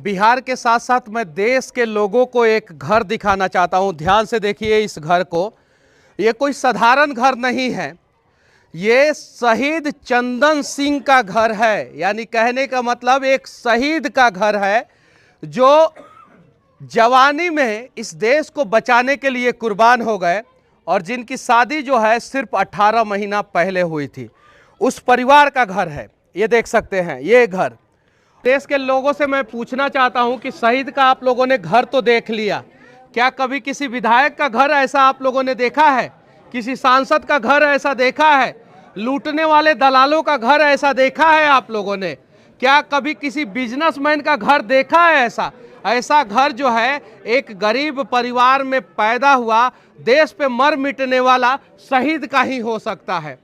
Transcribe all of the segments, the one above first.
बिहार के साथ साथ मैं देश के लोगों को एक घर दिखाना चाहता हूं। ध्यान से देखिए इस घर को। ये कोई साधारण घर नहीं है, ये शहीद चंदन सिंह का घर है। यानी कहने का मतलब एक शहीद का घर है जो जवानी में इस देश को बचाने के लिए कुर्बान हो गए और जिनकी शादी जो है सिर्फ 18 महीना पहले हुई थी। उस परिवार का घर है। ये देख सकते हैं ये घर। देश के लोगों से मैं पूछना चाहता हूं कि शहीद का आप लोगों ने घर तो देख लिया, क्या कभी किसी विधायक का घर ऐसा आप लोगों ने देखा है? किसी सांसद का घर ऐसा देखा है? लूटने वाले दलालों का घर ऐसा देखा है आप लोगों ने? क्या कभी किसी बिजनेसमैन का घर देखा है? ऐसा घर जो है एक गरीब परिवार में पैदा हुआ देश पे मर मिटने वाला शहीद का ही हो सकता है।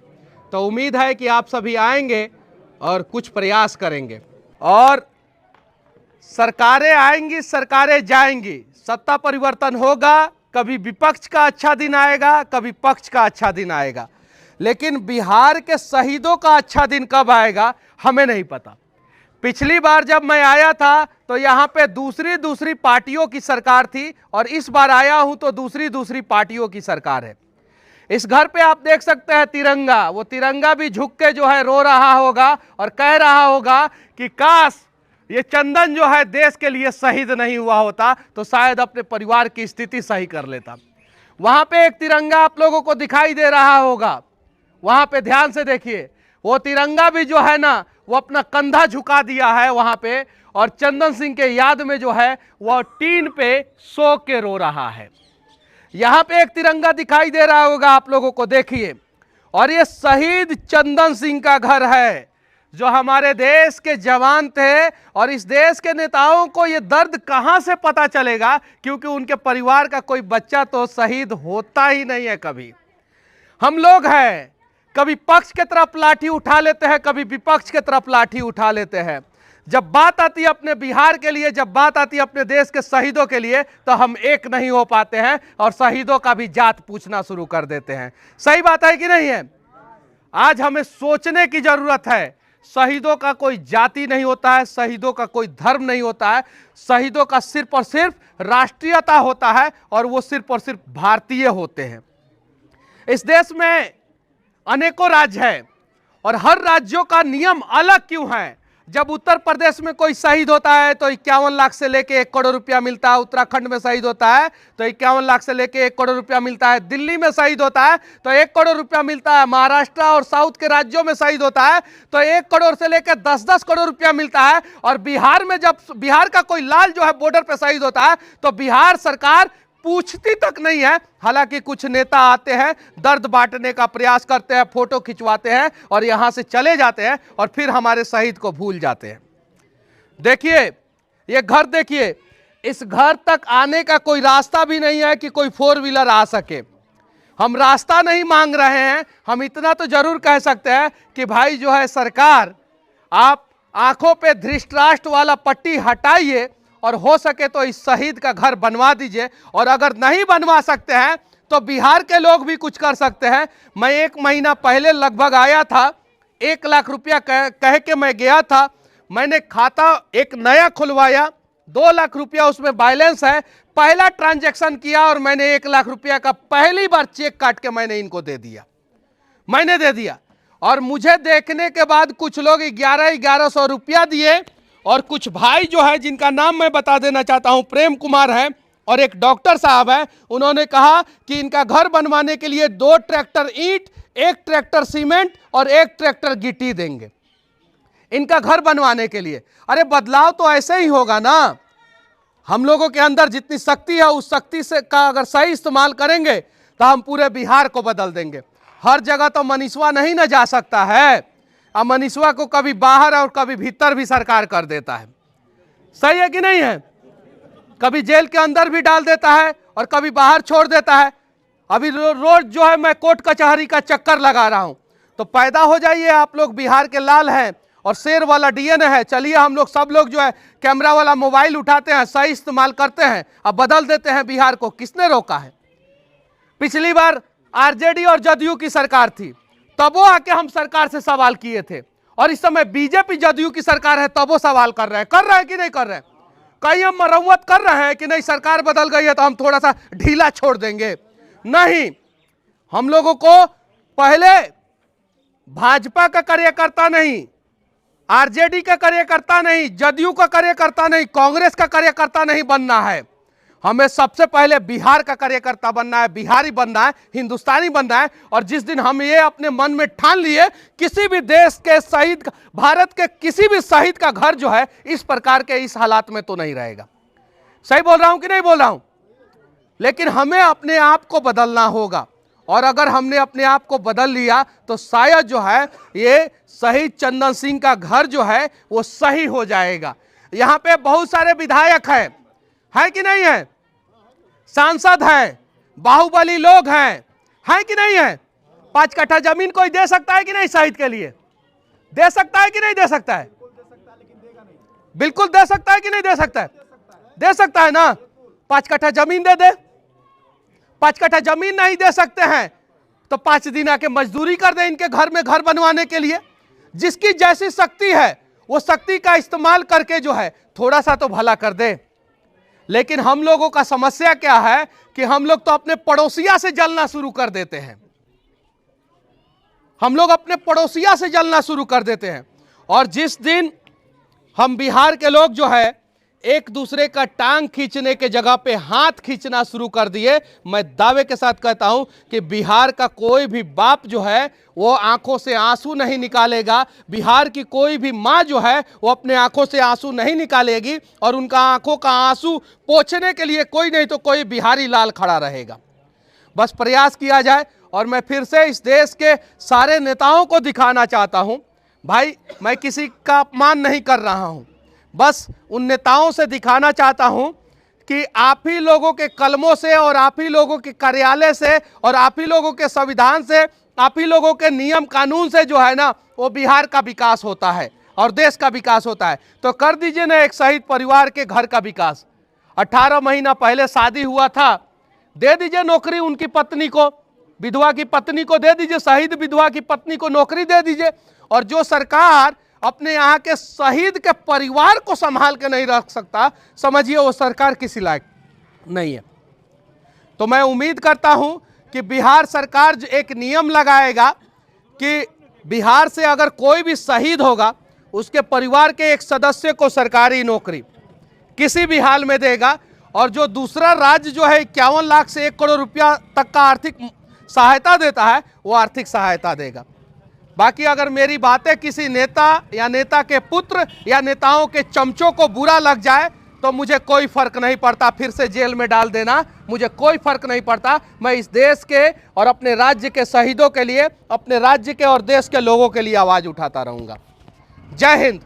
तो उम्मीद है कि आप सभी आएंगे और कुछ प्रयास करेंगे। और सरकारें आएंगी, सरकारें जाएंगी, सत्ता परिवर्तन होगा, कभी विपक्ष का अच्छा दिन आएगा, कभी पक्ष का अच्छा दिन आएगा, लेकिन बिहार के शहीदों का अच्छा दिन कब आएगा हमें नहीं पता। पिछली बार जब मैं आया था तो यहाँ पे दूसरी पार्टियों की सरकार थी और इस बार आया हूँ तो दूसरी पार्टियों की सरकार है। इस घर पे आप देख सकते हैं तिरंगा, वो तिरंगा भी झुक के जो है रो रहा होगा और कह रहा होगा कि काश ये चंदन जो है देश के लिए शहीद नहीं हुआ होता तो शायद अपने परिवार की स्थिति सही कर लेता। वहां पे एक तिरंगा आप लोगों को दिखाई दे रहा होगा, वहां पे ध्यान से देखिए। वो तिरंगा भी जो है ना वो अपना कंधा झुका दिया है वहां पे और चंदन सिंह के याद में जो है वो टीन पे सो के रो रहा है। यहां पे एक तिरंगा दिखाई दे रहा होगा आप लोगों को, देखिए। और ये शहीद चंदन सिंह का घर है जो हमारे देश के जवान थे और इस देश के नेताओं को ये दर्द कहां से पता चलेगा, क्योंकि उनके परिवार का कोई बच्चा तो शहीद होता ही नहीं है कभी। हम लोग हैं कभी पक्ष के तरफ लाठी उठा लेते हैं, कभी विपक्ष के तरफ लाठी उठा लेते हैं। जब बात आती है अपने बिहार के लिए, जब बात आती है अपने देश के शहीदों के लिए, तो हम एक नहीं हो पाते हैं और शहीदों का भी जात पूछना शुरू कर देते हैं। सही बात है कि नहीं है? आज हमें सोचने की जरूरत है। शहीदों का कोई जाति नहीं होता है, शहीदों का कोई धर्म नहीं होता है, शहीदों का सिर्फ और सिर्फ राष्ट्रीयता होता है और वो सिर्फ और सिर्फ भारतीय होते हैं। इस देश में अनेकों राज्य हैं और हर राज्यों का नियम अलग क्यों है? जब उत्तर प्रदेश में कोई शहीद होता है तो 51 लाख से लेके 1 करोड़ रुपया मिलता है, उत्तराखंड में शहीद होता है तो 51 लाख से लेके 1 करोड़ रुपया मिलता है, दिल्ली में शहीद होता है तो 1 करोड़ रुपया मिलता है, महाराष्ट्र और साउथ के राज्यों में शहीद होता है तो 1 करोड़ से लेकर 10-10 करोड़ रुपया मिलता है। और बिहार में जब बिहार का कोई लाल जो है बॉर्डर पर शहीद होता है तो बिहार सरकार पूछती तक नहीं है। हालांकि कुछ नेता आते हैं, दर्द बांटने का प्रयास करते हैं, फोटो खिंचवाते हैं और यहां से चले जाते हैं और फिर हमारे शहीद को भूल जाते हैं। देखिए ये घर, देखिए इस घर तक आने का कोई रास्ता भी नहीं है कि कोई 4 व्हीलर आ सके। हम रास्ता नहीं मांग रहे हैं, हम इतना तो जरूर कह सकते हैं कि भाई जो है सरकार, आप आंखों पे धृतराष्ट्र वाला पट्टी हटाइए और हो सके तो इस शहीद का घर बनवा दीजिए। और अगर नहीं बनवा सकते हैं तो बिहार के लोग भी कुछ कर सकते हैं। मैं 1 महीना पहले लगभग आया था, 1 लाख रुपया कह के मैं गया था। मैंने खाता एक नया खुलवाया, 2 लाख रुपया उसमें बैलेंस है। पहला ट्रांजैक्शन किया और मैंने 1 लाख रुपया का पहली बार चेक काट के मैंने इनको दे दिया, मैंने दे दिया। और मुझे देखने के बाद कुछ लोग 1100 रुपया दिए और कुछ भाई जो है जिनका नाम मैं बता देना चाहता हूं, प्रेम कुमार है और एक डॉक्टर साहब है, उन्होंने कहा कि इनका घर बनवाने के लिए 2 ट्रैक्टर ईंट, 1 ट्रैक्टर सीमेंट और 1 ट्रैक्टर गिट्टी देंगे इनका घर बनवाने के लिए। अरे बदलाव तो ऐसे ही होगा ना। हम लोगों के अंदर जितनी शक्ति है उस शक्ति से का अगर सही इस्तेमाल करेंगे तो हम पूरे बिहार को बदल देंगे। हर जगह तो मनीषवा नहीं ना जा सकता है, मनीषवा को कभी बाहर और कभी भीतर भी सरकार कर देता है। सही है कि नहीं है? कभी जेल के अंदर भी डाल देता है और कभी बाहर छोड़ देता है। अभी रोज जो है मैं कोर्ट कचहरी का चक्कर लगा रहा हूं। तो पैदा हो जाइए, आप लोग बिहार के लाल हैं और शेर वाला डीएनए है। चलिए हम लोग सब लोग जो है कैमरा वाला मोबाइल उठाते हैं, सही इस्तेमाल करते हैं, अब बदल देते हैं बिहार को। किसने रोका है? पिछली बार आरजेडी और जदयू की सरकार थी, तब वो आके हम सरकार से सवाल किए थे और इस समय बीजेपी जदयू की सरकार है तब वो सवाल कर रहे हैं कि नहीं कर रहे हैं? कहीं हम मरम्मत कर रहे हैं कि नहीं सरकार बदल गई है तो हम थोड़ा सा ढीला छोड़ देंगे? नहीं, हम लोगों को पहले भाजपा का कार्यकर्ता नहीं, आरजेडी का कार्यकर्ता नहीं, जदयू का कार्यकर्ता नहीं, कांग्रेस का कार्यकर्ता नहीं बनना है। हमें सबसे पहले बिहार का कार्यकर्ता बनना है, बिहारी बनना है, हिंदुस्तानी बनना है। और जिस दिन हम ये अपने मन में ठान लिए, किसी भी देश के शहीद, भारत के किसी भी शहीद का घर जो है इस प्रकार के इस हालात में तो नहीं रहेगा। सही बोल रहा हूं कि नहीं बोल रहा हूं? लेकिन हमें अपने आप को बदलना होगा, और अगर हमने अपने आप को बदल लिया तो शायद जो है ये शहीद चंदन सिंह का घर जो है वो सही हो जाएगा। यहाँ पे बहुत सारे विधायक है कि नहीं है, सांसद है, बाहुबली लोग हैं कि नहीं है? 5 कट्ठा जमीन कोई दे सकता है कि नहीं शहीद के लिए? दे सकता है कि नहीं दे सकता है? बिल्कुल दे सकता है कि नहीं दे सकता है? दे सकता है ना। 5 कट्ठा जमीन दे दे। 5 कट्ठा जमीन नहीं दे सकते हैं तो 5 दिन आके मजदूरी कर दे इनके घर में घर बनवाने के लिए। जिसकी जैसी शक्ति है वो शक्ति का इस्तेमाल करके जो है थोड़ा सा तो भला कर दे। लेकिन हम लोगों का समस्या क्या है कि हम लोग तो अपने पड़ोसिया से जलना शुरू कर देते हैं। हम लोग अपने पड़ोसिया से जलना शुरू कर देते हैं। और जिस दिन हम बिहार के लोग जो है एक दूसरे का टांग खींचने के जगह पे हाथ खींचना शुरू कर दिए, मैं दावे के साथ कहता हूं कि बिहार का कोई भी बाप जो है वो आंखों से आंसू नहीं निकालेगा। बिहार की कोई भी माँ जो है वो अपने आंखों से आंसू नहीं निकालेगी, और उनका आंखों का आंसू पोंछने के लिए कोई नहीं तो कोई बिहारी लाल खड़ा रहेगा। बस प्रयास किया जाए। और मैं फिर से इस देश के सारे नेताओं को दिखाना चाहता हूं, भाई मैं किसी का अपमान नहीं कर रहा हूं, बस उन नेताओं से दिखाना चाहता हूं कि आप ही लोगों के कलमों से और आप ही लोगों के कार्यालय से और आप ही लोगों के संविधान से, आप ही लोगों के नियम कानून से जो है ना वो बिहार का विकास होता है और देश का विकास होता है। तो कर दीजिए ना एक शहीद परिवार के घर का विकास। 18 महीना पहले शादी हुआ था, दे दीजिए नौकरी उनकी पत्नी को, विधवा की पत्नी को दे दीजिए, शहीद विधवा की पत्नी को नौकरी दे दीजिए। और जो सरकार अपने यहाँ के शहीद के परिवार को संभाल के नहीं रख सकता, समझिए वो सरकार किसी लायक नहीं है। तो मैं उम्मीद करता हूं कि बिहार सरकार एक नियम लगाएगा कि बिहार से अगर कोई भी शहीद होगा उसके परिवार के एक सदस्य को सरकारी नौकरी किसी भी हाल में देगा। और जो दूसरा राज्य जो है 51 लाख से 1 करोड़ रुपया तक का आर्थिक सहायता देता है वो आर्थिक सहायता देगा। बाकी अगर मेरी बातें किसी नेता या नेता के पुत्र या नेताओं के चमचों को बुरा लग जाए तो मुझे कोई फर्क नहीं पड़ता, फिर से जेल में डाल देना, मुझे कोई फर्क नहीं पड़ता। मैं इस देश के और अपने राज्य के शहीदों के लिए, अपने राज्य के और देश के लोगों के लिए आवाज़ उठाता रहूँगा। जय हिंद।